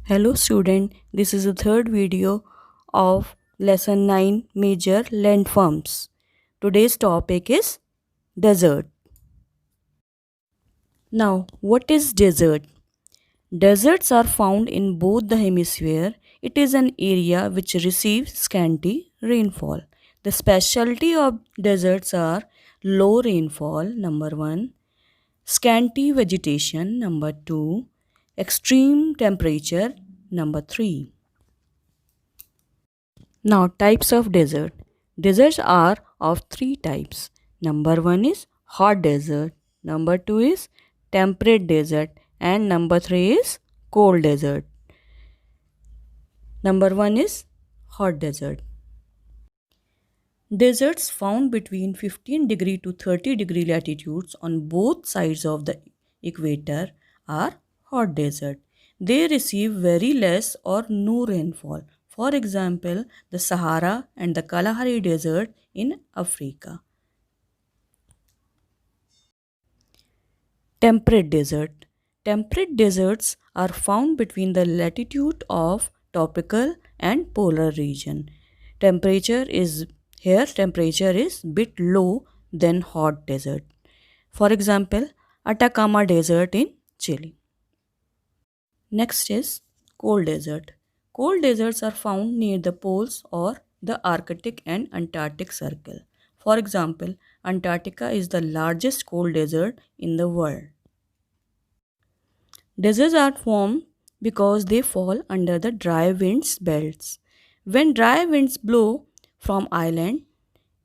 Hello student, this is the third video of lesson 9 major landforms. Today's topic is desert. Now, what is desert? Deserts are found in both the hemisphere. It is an area which receives scanty rainfall. The specialty of deserts are low rainfall number 1, scanty vegetation number 2, extreme temperature number 3. Now, types of desert. Deserts are of three types. Number one is hot desert, number two is temperate desert, and number three is cold desert. Number one is hot desert. Deserts found between 15 degree to 30 degree latitudes on both sides of the equator are hot desert. They receive very less or no rainfall. For example, the Sahara and the Kalahari Desert in Africa. Temperate desert. Temperate deserts are found between the latitude of tropical and polar region. Temperature is bit low than hot desert. For example, Atacama Desert in Chile. Next is cold desert. Cold deserts are found near the poles or the Arctic and Antarctic Circle. For example, Antarctica is the largest cold desert in the world. Deserts are formed because they fall under the dry winds belts. When dry winds blow from island,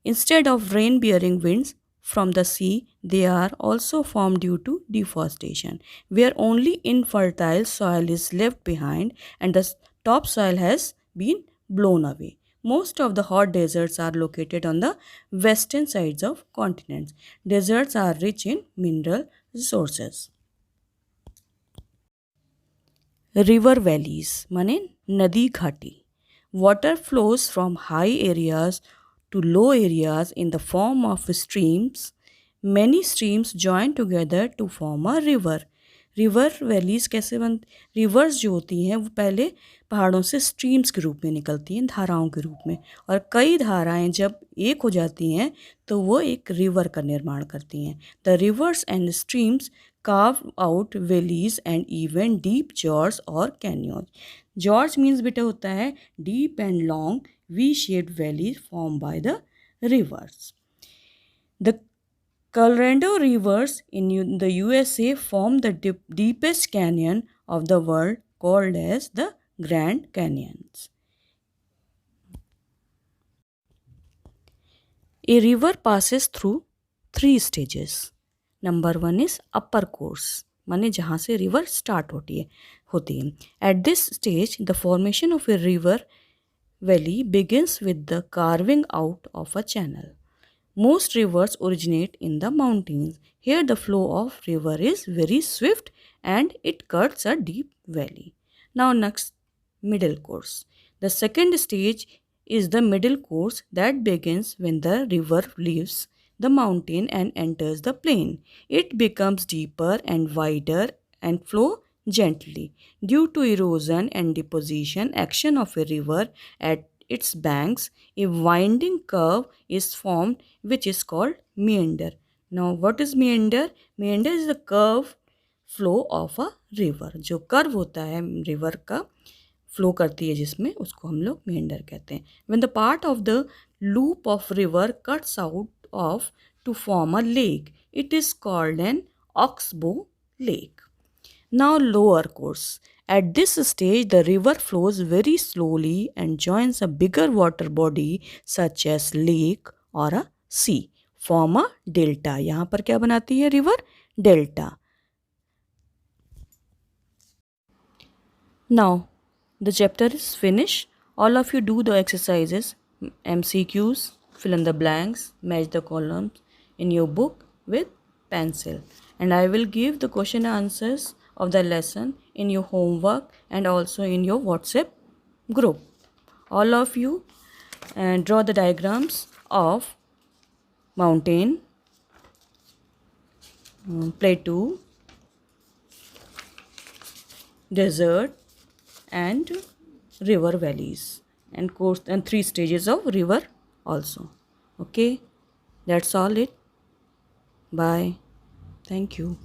instead of rain-bearing winds from the sea, they are also formed due to deforestation, where only infertile soil is left behind and the topsoil has been blown away. Most of the hot deserts are located on the western sides of continents. Deserts are rich in mineral resources. River valleys माने नदी घाटी. Water flows from high areas to low areas in the form of streams. Many streams join together to form a river. River valleys कैसे बन reverse जो होती हैं वो पहले पहाड़ों से स्ट्रीम्स के रूप में निकलती हैं, धाराओं के रूप में, और कई धाराएं जब एक हो जाती हैं तो वो एक रिवर का निर्माण करती हैं. The reverse and streams carve out valleys and even deep gorges or canyons. Gorge means बेटा होता है deep and long V-shaped valleys formed by the rivers. The Colorado rivers in the USA form the deepest canyon of the world called as the Grand Canyons. A river passes through three stages. Number one is upper course माने जहाँ से river start होती है. At this stage the formation of a river valley begins with the carving out of a channel. Most rivers originate in the mountains. Here the flow of river is very swift and it cuts a deep valley. Now next, middle course. The second stage is the middle course that begins when the river leaves the mountain and enters the plain. It becomes deeper and wider and flow gently. Due to erosion and deposition action of a river at its banks, a winding curve is formed which is called meander. Now what is meander? Meander is the curve flow of a river. जो curve होता है river का flow करती है जिसमें, उसको हम लोग meander कहते हैं. When the part of the loop of river cuts out of to form a lake, it is called an oxbow lake. Now lower course. At this stage, the river flows very slowly and joins a bigger water body such as lake or a sea. Form a delta. यहाँ पर क्या बनाती है river? Delta. Now, the chapter is finished. All of you do the exercises, MCQs, fill in the blanks, match the columns in your book with pencil. And I will give the question answers of the lesson in your homework and also in your WhatsApp group. All of you draw the diagrams of mountain, plateau, desert, and river valleys and course and three stages of river also. Okay, that's all it. Bye. Thank you.